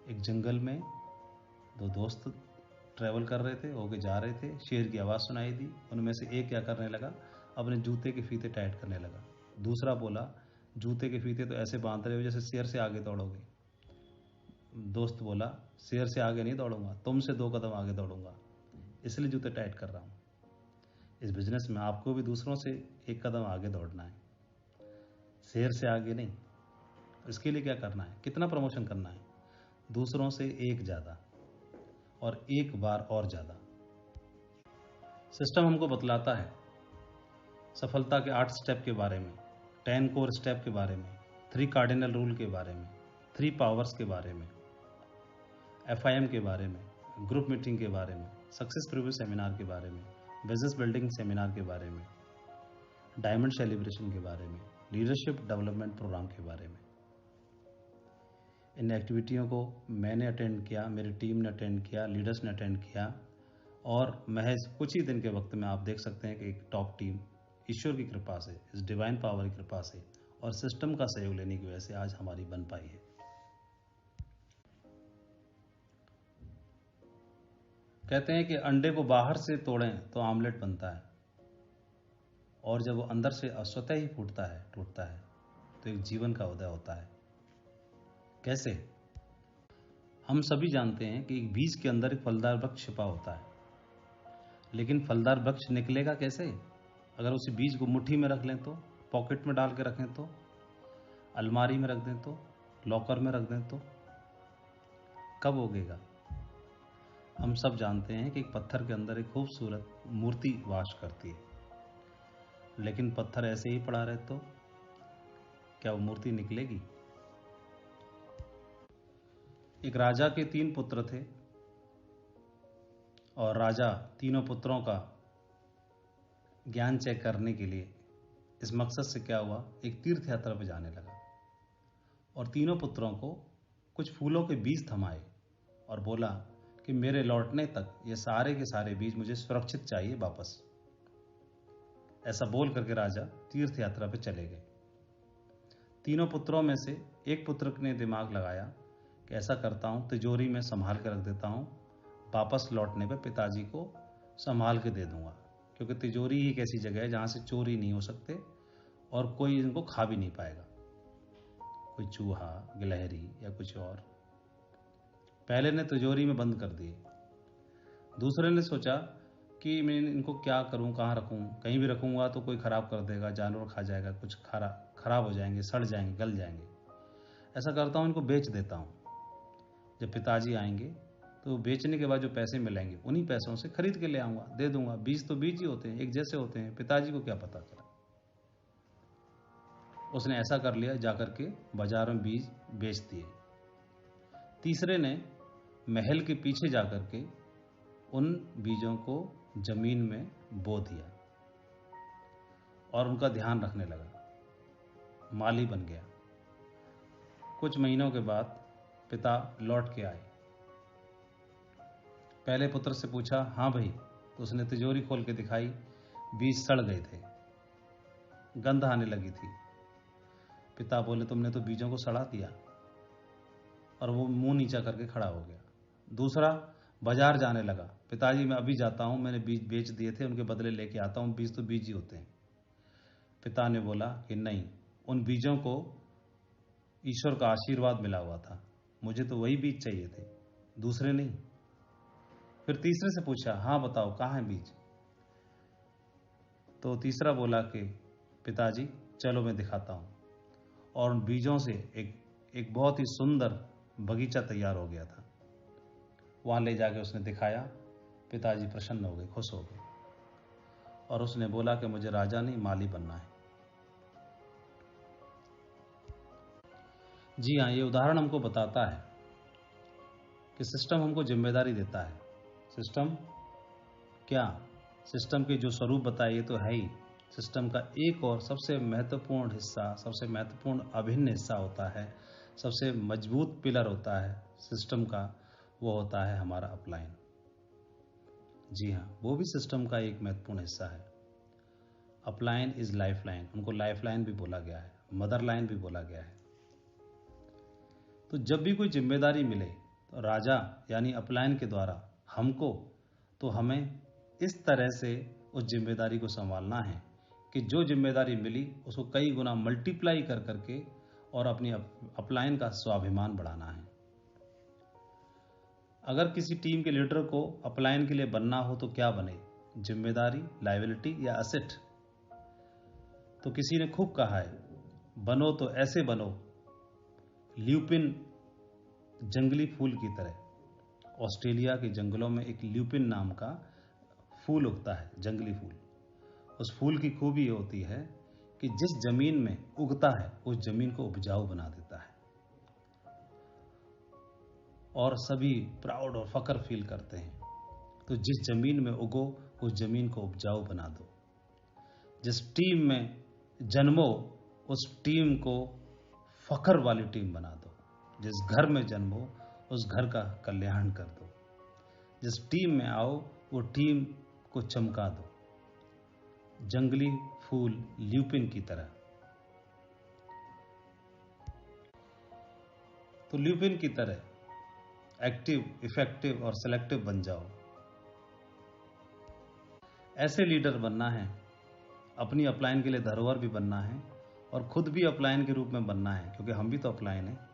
Speaker 1: एक जंगल में दो दोस्त ट्रैवल कर रहे थे, होके जा रहे थे, शेर की आवाज़ सुनाई दी। उनमें से एक क्या करने लगा, अपने जूते के फीते टाइट करने लगा। दूसरा बोला जूते के फीते तो ऐसे बांध रहे हो जैसे शेर से आगे दौड़ोगे। दोस्त बोला शेर से आगे नहीं दौड़ूंगा, तुमसे 2 कदम आगे दौड़ूंगा, इसलिए जूते टाइट कर रहा हूँ। इस बिजनेस में आपको भी दूसरों से 1 कदम आगे दौड़ना है, शेर से आगे नहीं। इसके लिए क्या करना है, कितना प्रमोशन करना है? दूसरों से एक ज़्यादा और एक बार और ज़्यादा। सिस्टम हमको बतलाता है सफलता के 8 स्टेप के बारे में, 10 कोर स्टेप के बारे में, 3 कार्डिनल रूल के बारे में, 3 पावर्स के बारे में, FIM के बारे में, ग्रुप मीटिंग के बारे में, सक्सेस प्रीव्यू सेमिनार के बारे में, बिजनेस बिल्डिंग सेमिनार के बारे में, डायमंड सेलिब्रेशन के बारे में, लीडरशिप डेवलपमेंट प्रोग्राम के बारे में। इन एक्टिविटियों को मैंने अटेंड किया, मेरी टीम ने अटेंड किया, लीडर्स ने अटेंड किया और महज कुछ ही दिन के वक्त में आप देख सकते हैं कि एक टॉप टीम ईश्वर की कृपा से, इस डिवाइन पावर की कृपा से और सिस्टम का सहयोग लेने की वजह से आज हमारी बन पाई है। कहते हैं कि अंडे को बाहर से तोड़ें तो आमलेट बनता है और जब वो अंदर से स्वतः ही फूटता है, टूटता है, तो एक जीवन का उदय होता है। कैसे? हम सभी जानते हैं कि एक बीज के अंदर एक फलदार वृक्ष छिपा होता है, लेकिन फलदार वृक्ष निकलेगा कैसे? अगर उसी बीज को मुट्ठी में रख लें तो, पॉकेट में डाल के रखें तो, अलमारी में रख दें तो, लॉकर में रख दें तो कब उगेगा? हम सब जानते हैं कि एक पत्थर के अंदर एक खूबसूरत मूर्ति वास करती है, लेकिन पत्थर ऐसे ही पड़ा रहे तो क्या वो मूर्ति निकलेगी? एक राजा के 3 पुत्र थे और राजा तीनों पुत्रों का ज्ञान चेक करने के लिए इस मकसद से क्या हुआ, एक तीर्थ यात्रा पर जाने लगा और तीनों पुत्रों को कुछ फूलों के बीज थमाए और बोला कि मेरे लौटने तक ये सारे के सारे बीज मुझे सुरक्षित चाहिए वापस। ऐसा बोल करके राजा तीर्थ यात्रा पे चले गए। तीनों पुत्रों में से एक पुत्र ने दिमाग लगाया कि ऐसा करता हूँ, तिजोरी में संभाल के रख देता हूँ, वापस लौटने पे पिताजी को संभाल के दे दूंगा, क्योंकि तिजोरी ही एक ऐसी जगह है जहाँ से चोरी नहीं हो सकते और कोई इनको खा भी नहीं पाएगा, कोई चूहा, गिलहरी या कुछ और। पहले ने तिजोरी में बंद कर दिए। दूसरे ने सोचा कि मैं इनको क्या करूं, कहाँ रखूं, कहीं भी रखूंगा तो कोई ख़राब कर देगा, जानवर खा जाएगा, कुछ खराब हो जाएंगे, सड़ जाएंगे, गल जाएंगे। ऐसा करता हूं, इनको बेच देता हूं। जब पिताजी आएंगे तो बेचने के बाद जो पैसे मिलेंगे उन्हीं पैसों से खरीद के ले आऊँगा, दे दूंगा। बीज तो बीज ही होते हैं, एक जैसे होते हैं, पिताजी को क्या पता चला। उसने ऐसा कर लिया, जाकर के बाजार में बीज बेच दिए। तीसरे ने महल के पीछे जाकर के उन बीजों को जमीन में बो दिया और उनका ध्यान रखने लगा, माली बन गया। कुछ महीनों के बाद पिता लौट के आए। पहले पुत्र से पूछा, हाँ भाई? तो उसने तिजोरी खोल के दिखाई, बीज सड़ गए थे, गंध आने लगी थी। पिता बोले, तुमने तो बीजों को सड़ा दिया, और वो मुंह नीचा करके खड़ा हो गया। दूसरा बाजार जाने लगा, पिताजी मैं अभी जाता हूं, मैंने बीज बेच दिए थे, उनके बदले लेके आता हूं, बीज तो बीज ही होते हैं। पिता ने बोला कि नहीं, उन बीजों को ईश्वर का आशीर्वाद मिला हुआ था, मुझे तो वही बीज चाहिए थे, दूसरे नहीं। फिर तीसरे से पूछा, हाँ बताओ कहाँ है बीज? तो तीसरा बोला कि पिताजी चलो मैं दिखाता हूँ, और उन बीजों से एक बहुत ही सुंदर बगीचा तैयार हो गया था। वहां ले जाके उसने दिखाया, पिताजी प्रसन्न हो गए, खुश हो गए, और उसने बोला कि मुझे राजा नहीं, माली बनना है। जी हाँ, ये उदाहरण हमको बताता है कि सिस्टम हमको जिम्मेदारी देता है। सिस्टम क्या? सिस्टम के जो स्वरूप बताए ये तो है ही। सिस्टम का एक और सबसे महत्वपूर्ण हिस्सा, सबसे महत्वपूर्ण अभिन्न हिस्सा होता है, सबसे मजबूत पिलर होता है सिस्टम का, वो होता है हमारा अपलाइन। जी हाँ, वो भी सिस्टम का एक महत्वपूर्ण हिस्सा है। अपलाइन इज लाइफ लाइन, उनको लाइफ लाइन भी बोला गया है, मदर लाइन भी बोला गया है। तो जब भी कोई जिम्मेदारी मिले तो राजा यानी अपलाइन के द्वारा हमको, तो हमें इस तरह से उस जिम्मेदारी को संभालना है कि जो जिम्मेदारी मिली उसको कई गुना मल्टीप्लाई कर करके और अपनी अपलाइन का स्वाभिमान बढ़ाना है। अगर किसी टीम के लीडर को अपलाइन के लिए बनना हो तो क्या बने? जिम्मेदारी, लायबिलिटी या असेट? तो किसी ने खूब कहा है, बनो तो ऐसे बनो ल्यूपिन जंगली फूल की तरह। ऑस्ट्रेलिया के जंगलों में एक ल्यूपिन नाम का फूल उगता है, जंगली फूल। उस फूल की खूबी ये होती है कि जिस जमीन में उगता है उस जमीन को उपजाऊ बना देता है, और सभी प्राउड और फख्र फील करते हैं। तो जिस जमीन में उगो उस जमीन को उपजाऊ बना दो। जिस टीम में जन्मो उस टीम को फख्र वाली टीम बना दो। जिस घर में जन्मो उस घर का कल्याण कर दो। जिस टीम में आओ वो टीम को चमका दो, जंगली फूल ल्यूपिन की तरह। तो ल्यूपिन की तरह एक्टिव, इफेक्टिव और सेलेक्टिव बन जाओ। ऐसे लीडर बनना है, अपनी अपलाइन के लिए धरोहर भी बनना है और खुद भी अपलाइन के रूप में बनना है, क्योंकि हम भी तो अपलाइन हैं।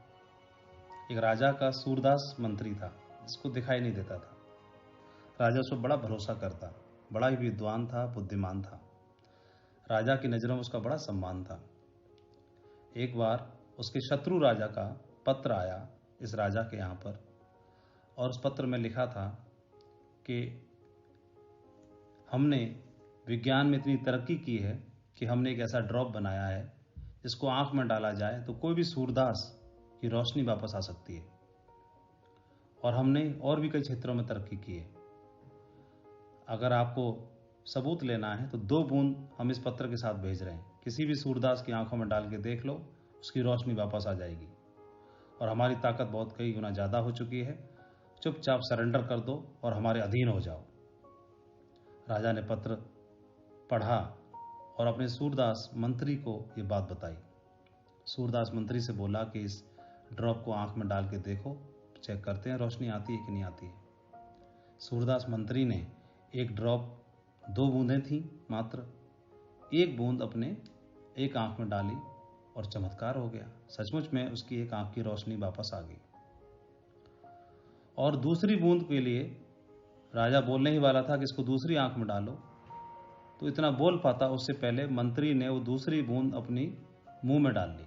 Speaker 1: एक राजा का सूरदास मंत्री था जिसको दिखाई नहीं देता था। राजा उस पर बड़ा भरोसा करता, बड़ा ही विद्वान था, बुद्धिमान था। राजा की नज़रों में उसका बड़ा सम्मान था। एक बार उसके शत्रु राजा का पत्र आया इस राजा के यहाँ पर, और उस पत्र में लिखा था कि हमने विज्ञान में इतनी तरक्की की है कि हमने एक ऐसा ड्रॉप बनाया है जिसको आंख में डाला जाए तो कोई भी सूरदास की रोशनी वापस आ सकती है, और हमने और भी कई क्षेत्रों में तरक्की की है। अगर आपको सबूत लेना है तो 2 बूंद हम इस पत्र के साथ भेज रहे हैं, किसी भी सूरदास की आंखों में डाल के देख लो, उसकी रोशनी वापस आ जाएगी, और हमारी ताकत बहुत कई गुना ज़्यादा हो चुकी है। चुपचाप सरेंडर कर दो और हमारे अधीन हो जाओ। राजा ने पत्र पढ़ा और अपने सूरदास मंत्री को ये बात बताई। सूरदास मंत्री से बोला कि इस ड्रॉप को आंख में डाल के देखो, चेक करते हैं रोशनी आती है कि नहीं आती है। सूरदास मंत्री ने एक ड्रॉप, 2 बूंदें थीं मात्र, 1 बूंद अपने एक आंख में डाली और चमत्कार हो गया। सचमुच में उसकी एक आंख की रोशनी वापस आ गई। और दूसरी बूंद के लिए राजा बोलने ही वाला था कि इसको दूसरी आंख में डालो, तो इतना बोल पाता उससे पहले मंत्री ने वो दूसरी बूंद अपनी मुंह में डाल ली।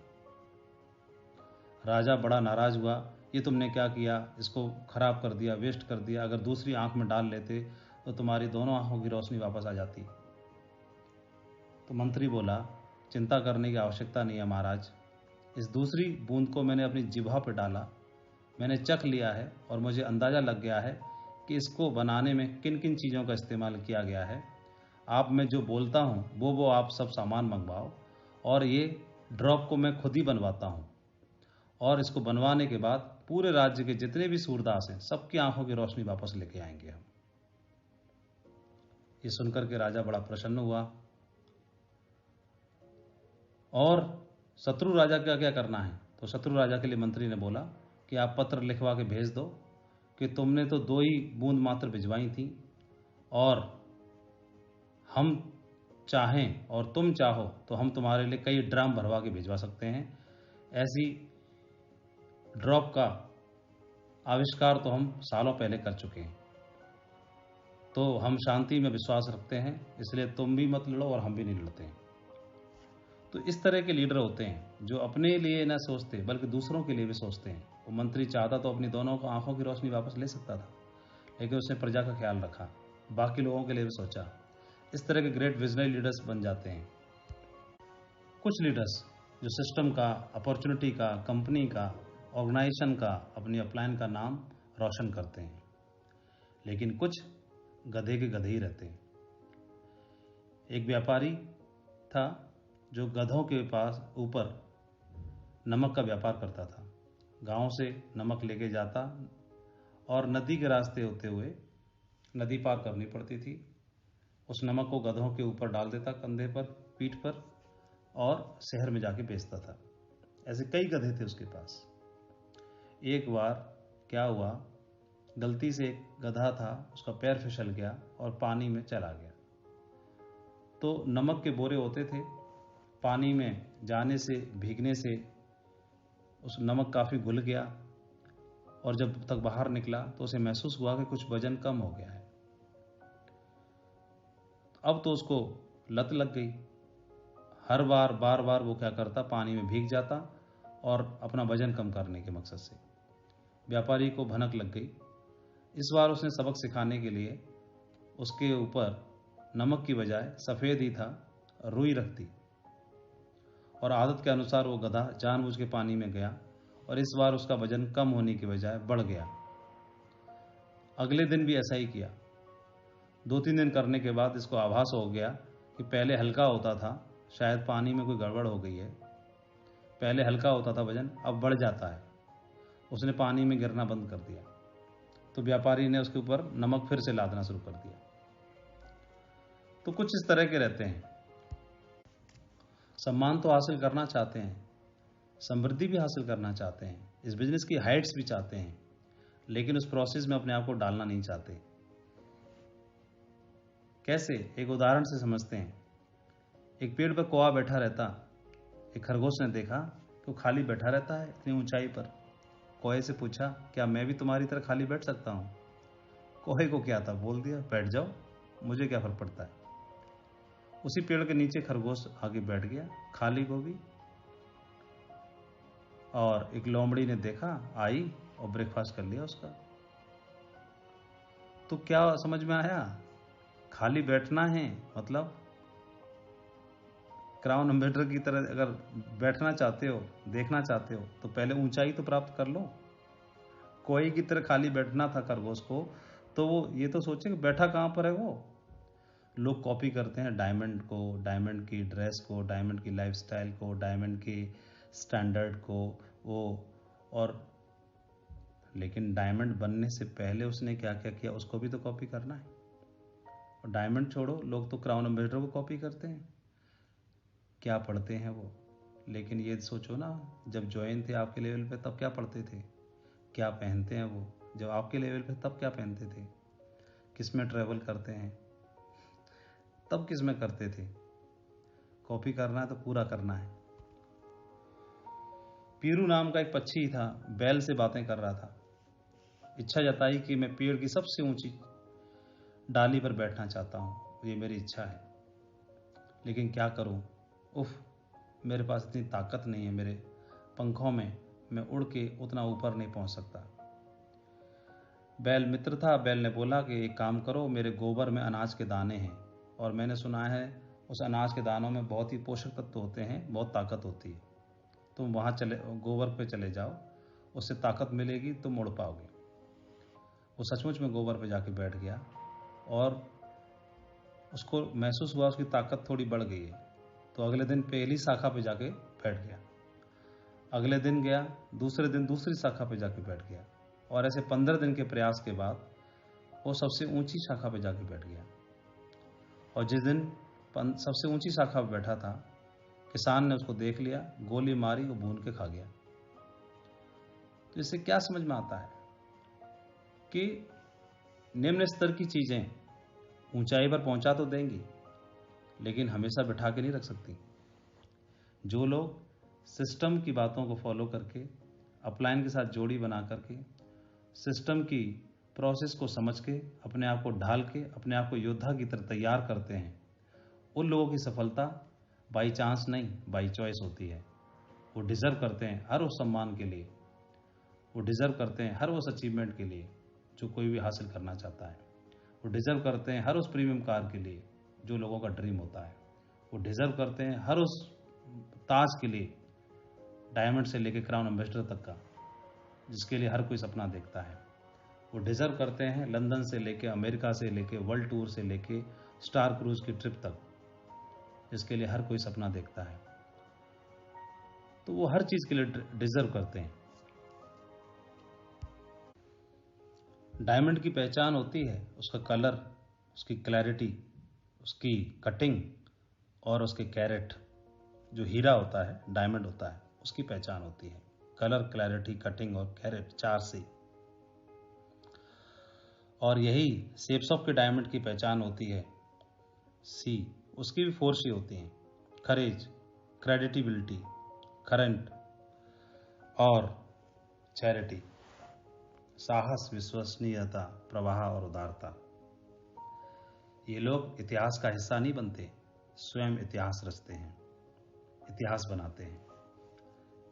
Speaker 1: राजा बड़ा नाराज हुआ, ये तुमने क्या किया, इसको खराब कर दिया, वेस्ट कर दिया। अगर दूसरी आंख में डाल लेते तो तुम्हारी दोनों आंखों की रोशनी वापस आ जाती। तो मंत्री बोला, चिंता करने की आवश्यकता नहीं है महाराज, इस दूसरी बूंद को मैंने अपनी जिह्वा पर डाला, मैंने चख लिया है और मुझे अंदाज़ा लग गया है कि इसको बनाने में किन किन चीज़ों का इस्तेमाल किया गया है। आप मैं जो बोलता हूँ वो आप सब सामान मंगवाओ और ये ड्रॉप को मैं खुद ही बनवाता हूँ, और इसको बनवाने के बाद पूरे राज्य के जितने भी सूरदास हैं सबकी आंखों की रोशनी वापस लेके आएंगे हम। ये सुनकर के राजा बड़ा प्रसन्न हुआ। और शत्रु राजा का क्या करना है? तो शत्रु राजा के लिए मंत्री ने बोला कि आप पत्र लिखवा के भेज दो कि तुमने तो 2 ही बूंद मात्र भिजवाई थी, और हम चाहें और तुम चाहो तो हम तुम्हारे लिए कई ड्राम भरवा के भिजवा सकते हैं। ऐसी ड्रॉप का आविष्कार तो हम सालों पहले कर चुके हैं, तो हम शांति में विश्वास रखते हैं, इसलिए तुम भी मत लड़ो और हम भी नहीं लड़ते हैं। तो इस तरह के लीडर होते हैं जो अपने लिए न सोचते बल्कि दूसरों के लिए भी सोचते हैं। वो मंत्री चाहता तो अपनी दोनों आंखों की रोशनी वापस ले सकता था, लेकिन उसने प्रजा का ख्याल रखा, बाकी लोगों के लिए भी सोचा। इस तरह के ग्रेट विजनरी लीडर्स बन जाते हैं। कुछ लीडर्स जो सिस्टम का, अपॉर्चुनिटी का, कंपनी का, ऑर्गेनाइजेशन का, अपनी अपलाइन का नाम रोशन करते हैं, लेकिन कुछ गधे के गधे ही रहते हैं। एक व्यापारी था जो गधों के पास ऊपर नमक का व्यापार करता था। गांव से नमक लेके जाता और नदी के रास्ते होते हुए नदी पार करनी पड़ती थी। उस नमक को गधों के ऊपर डाल देता, कंधे पर, पीठ पर, और शहर में जाके बेचता था। ऐसे कई गधे थे उसके पास। एक बार क्या हुआ, गलती से एक गधा था, उसका पैर फिसल गया और पानी में चला गया। तो नमक के बोरे होते थे, पानी में जाने से, भीगने से उस नमक काफ़ी घुल गया, और जब तक बाहर निकला तो उसे महसूस हुआ कि कुछ वजन कम हो गया है। अब तो उसको लत लग गई। हर बार बार बार वो क्या करता, पानी में भीग जाता और अपना वजन कम करने के मकसद से। व्यापारी को भनक लग गई। इस बार उसने सबक सिखाने के लिए उसके ऊपर नमक की बजाय सफ़ेद ही था, रुई रख दी, और आदत के अनुसार वो गधा जानबूझ के पानी में गया, और इस बार उसका वजन कम होने की बजाय बढ़ गया। अगले दिन भी ऐसा ही किया। 2-3 दिन करने के बाद इसको आभास हो गया कि पहले हल्का होता था, शायद पानी में कोई गड़बड़ हो गई है। पहले हल्का होता था वजन, अब बढ़ जाता है। उसने पानी में गिरना बंद कर दिया। तो व्यापारी ने उसके ऊपर नमक फिर से लादना शुरू कर दिया। तो कुछ इस तरह के रहते हैं। सम्मान तो हासिल करना चाहते हैं, समृद्धि भी हासिल करना चाहते हैं, इस बिजनेस की हाइट्स भी चाहते हैं, लेकिन उस प्रोसेस में अपने आप को डालना नहीं चाहते। कैसे? एक उदाहरण से समझते हैं। एक पेड़ पर कौवा बैठा रहता। एक खरगोश ने देखा कि वो खाली बैठा रहता है इतनी ऊंचाई पर। कौवे से पूछा, क्या मैं भी तुम्हारी तरह खाली बैठ सकता हूँ? कौवे को क्या था, बोल दिया, बैठ जाओ, मुझे क्या फर्क पड़ता है। उसी पेड़ के नीचे खरगोश आगे बैठ गया, खाली को भी। और एक लोमड़ी ने देखा, आई और ब्रेकफास्ट कर लिया उसका। तो क्या समझ में आया? खाली बैठना है मतलब क्राउन एम्बेडर की तरह अगर बैठना चाहते हो, देखना चाहते हो, तो पहले ऊंचाई तो प्राप्त कर लो। कोई की तरह खाली बैठना था खरगोश को, तो वो ये तो सोचे कि बैठा कहाँ पर है वो। लोग कॉपी करते हैं डायमंड को, डायमंड की ड्रेस को, डायमंड की लाइफस्टाइल को, डायमंड की स्टैंडर्ड को, वो, और लेकिन डायमंड बनने से पहले उसने क्या क्या किया उसको भी तो कॉपी करना है। और डायमंड छोड़ो, लोग तो क्राउन एम्बेसडर को कॉपी करते हैं। क्या पढ़ते हैं वो, लेकिन ये सोचो ना, जब ज्वाइन थे आपके लेवल पे तब क्या पढ़ते थे, क्या पहनते हैं वो, जब आपके लेवल पे तब क्या पहनते थे, किस में ट्रैवल करते हैं, तब किस में करते थे। कॉपी करना है तो पूरा करना है। पीरू नाम का एक पक्षी था, बैल से बातें कर रहा था। इच्छा जताई कि मैं पेड़ की सबसे ऊंची डाली पर बैठना चाहता हूँ, ये मेरी इच्छा है, लेकिन क्या करूँ, उफ, मेरे पास इतनी ताकत नहीं है मेरे पंखों में, मैं उड़ के उतना ऊपर नहीं पहुंच सकता। बैल मित्र था। बैल ने बोला कि एक काम करो, मेरे गोबर में अनाज के दाने हैं और मैंने सुना है उस अनाज के दानों में बहुत ही पोषक तत्व होते हैं, बहुत ताकत होती है। तुम वहाँ चले, गोबर पे चले जाओ, उससे ताकत मिलेगी, तुम उड़ पाओगे। वो सचमुच में गोबर पे जाके बैठ गया और उसको महसूस हुआ उसकी ताकत थोड़ी बढ़ गई है। तो अगले दिन पहली शाखा पे जाके बैठ गया। अगले दिन गया, दूसरे दिन दूसरी शाखा पे जाके बैठ गया और ऐसे 15 दिन के प्रयास के बाद वो सबसे ऊंची शाखा पे जाके बैठ गया। और जिस दिन सबसे ऊंची शाखा पे बैठा था, किसान ने उसको देख लिया, गोली मारी, वो भून के खा गया। तो इससे क्या समझ में आता है कि निम्न स्तर की चीजें ऊंचाई पर पहुंचा तो देंगी, लेकिन हमेशा बिठा के नहीं रख सकती। जो लोग सिस्टम की बातों को फॉलो करके, अपलाइन के साथ जोड़ी बना करके, सिस्टम की प्रोसेस को समझ के, अपने आप को ढाल के, अपने आप को योद्धा की तरह तैयार करते हैं, उन लोगों की सफलता बाई चांस नहीं, बाई चॉइस होती है। वो डिजर्व करते हैं हर उस सम्मान के लिए, वो डिजर्व करते हैं हर उस अचीवमेंट के लिए जो कोई भी हासिल करना चाहता है। वो डिजर्व करते हैं हर उस प्रीमियम कार के लिए जो लोगों का ड्रीम होता है। वो डिजर्व करते हैं हर उस ताज के लिए, डायमंड से लेकर क्राउन एम्बेसडर तक का, जिसके लिए हर कोई सपना देखता है। वो डिजर्व करते हैं लंदन से लेके, अमेरिका से लेके, वर्ल्ड टूर से लेके, स्टार क्रूज की ट्रिप तक, जिसके लिए हर कोई सपना देखता है। तो वो हर चीज के लिए डिजर्व करते हैं। डायमंड की पहचान होती है उसका कलर, उसकी क्लैरिटी, उसकी कटिंग और उसके कैरेट। जो हीरा होता है, डायमंड होता है, उसकी पहचान होती है कलर, क्लैरिटी, कटिंग और कैरेट, 4C। और यही शेप्स ऑफ के डायमंड की पहचान होती है C। उसकी भी 4C होती हैं, करेज, क्रेडिटिबिलिटी, करंट और चैरिटी। साहस, विश्वसनीयता, प्रवाह और उदारता। ये लोग इतिहास का हिस्सा नहीं बनते, स्वयं इतिहास रचते हैं, इतिहास बनाते हैं।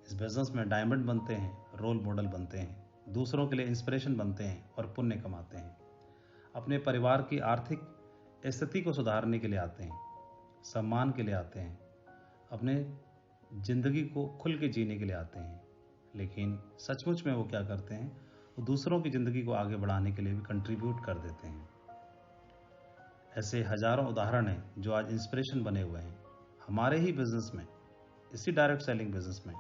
Speaker 1: इस बिजनेस में डायमंड बनते हैं, रोल मॉडल बनते हैं, दूसरों के लिए इंस्पिरेशन बनते हैं और पुण्य कमाते हैं। अपने परिवार की आर्थिक स्थिति को सुधारने के लिए आते हैं, सम्मान के लिए आते हैं, अपने जिंदगी को खुल के जीने के लिए आते हैं। लेकिन सचमुच में वो क्या करते हैं, वो दूसरों की जिंदगी को आगे बढ़ाने के लिए भी कंट्रीब्यूट कर देते हैं। ऐसे हजारों उदाहरण हैं जो आज इंस्पिरेशन बने हुए हैं हमारे ही बिजनेस में, इसी डायरेक्ट सेलिंग बिजनेस में।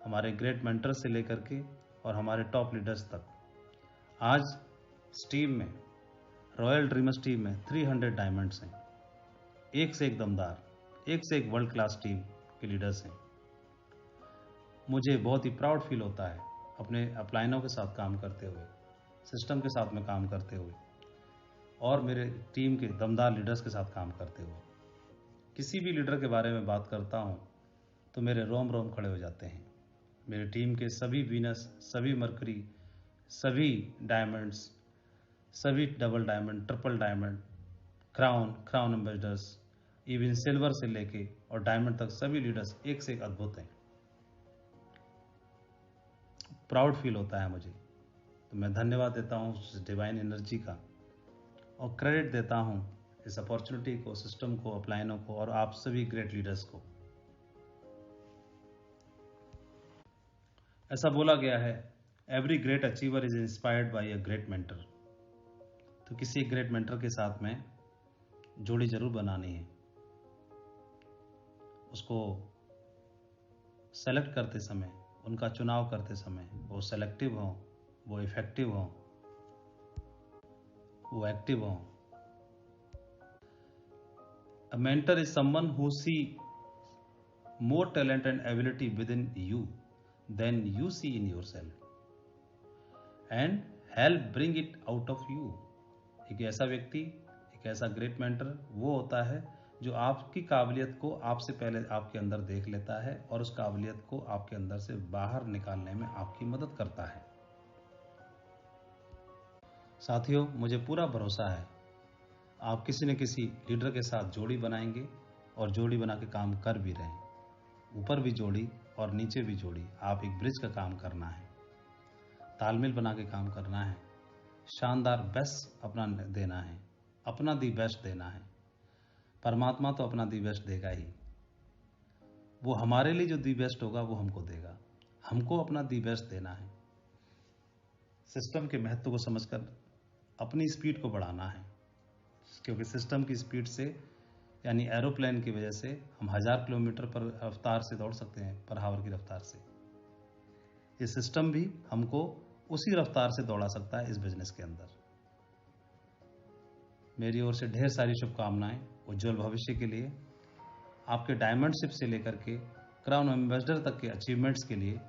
Speaker 1: हमारे ग्रेट मेंटर से लेकर के और हमारे टॉप लीडर्स तक। आज टीम में, रॉयल ड्रीमर्स टीम में 300 डायमंड्स हैं, एक से एक दमदार, एक से एक वर्ल्ड क्लास टीम के लीडर्स हैं। मुझे बहुत ही प्राउड फील होता है अपने अपलाइनों के साथ काम करते हुए, सिस्टम के साथ में काम करते हुए और मेरे टीम के दमदार लीडर्स के साथ काम करते हुए। किसी भी लीडर के बारे में बात करता हूँ तो मेरे रोम रोम खड़े हो जाते हैं। मेरी टीम के सभी वीनस, सभी मरकरी, सभी डायमंड्स, सभी double diamond, triple diamond, crown ambassadors, even silver से लेके और डायमंड तक सभी लीडर्स एक से एक अद्भुत हैं। प्राउड फील होता है मुझे। तो मैं धन्यवाद देता हूँ उस डिवाइन एनर्जी का और क्रेडिट देता हूँ इस अपॉर्चुनिटी को, सिस्टम को, अपलाइनों को और आप सभी ग्रेट लीडर्स को। ऐसा बोला गया है, every great achiever is inspired by a great mentor. तो किसी ग्रेट मेंटर के साथ में जोड़ी जरूर बनानी है। उसको सेलेक्ट करते समय, उनका चुनाव करते समय वो सेलेक्टिव हो, वो इफेक्टिव हो, वो एक्टिव हो। A mentor is someone who see more talent and ability within you than you see in yourself, and help bring it out of you. एक ऐसा व्यक्ति, एक ऐसा ग्रेट मेंटर वो होता है जो आपकी काबिलियत को आपसे पहले आपके अंदर देख लेता है और उस काबिलियत को आपके अंदर से बाहर निकालने में आपकी मदद करता है। साथियों, मुझे पूरा भरोसा है आप किसी न किसी लीडर के साथ जोड़ी बनाएंगे और जोड़ी बना के काम कर भी रहे हैं। ऊपर भी जोड़ी और नीचे भी जोड़ी, आप एक ब्रिज का काम करना है, तालमेल बना के काम करना है, शानदार बेस्ट अपना देना है, अपना दी बेस्ट देना है। परमात्मा तो अपना दी बेस्ट देगा ही, वो हमारे लिए जो दी बेस्ट होगा वो हमको देगा, हमको अपना दी बेस्ट देना है। सिस्टम के महत्व को समझकर अपनी स्पीड को बढ़ाना है, क्योंकि सिस्टम की स्पीड से यानी एरोप्लेन की वजह से हम 1000 किलोमीटर पर रफ्तार से दौड़ सकते हैं, पर हावर की रफ्तार से। ये सिस्टम भी हमको उसी रफ्तार से दौड़ा सकता है इस बिजनेस के अंदर। मेरी ओर से ढेर सारी शुभकामनाएं उज्जवल भविष्य के लिए। आपके डायमंड शिप से लेकर के क्राउन एम्बेसडर तक के अचीवमेंट्स के लिए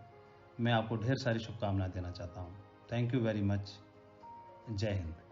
Speaker 1: मैं आपको ढेर सारी शुभकामनाएं देना चाहता हूं। Thank you very much. जय हिंद।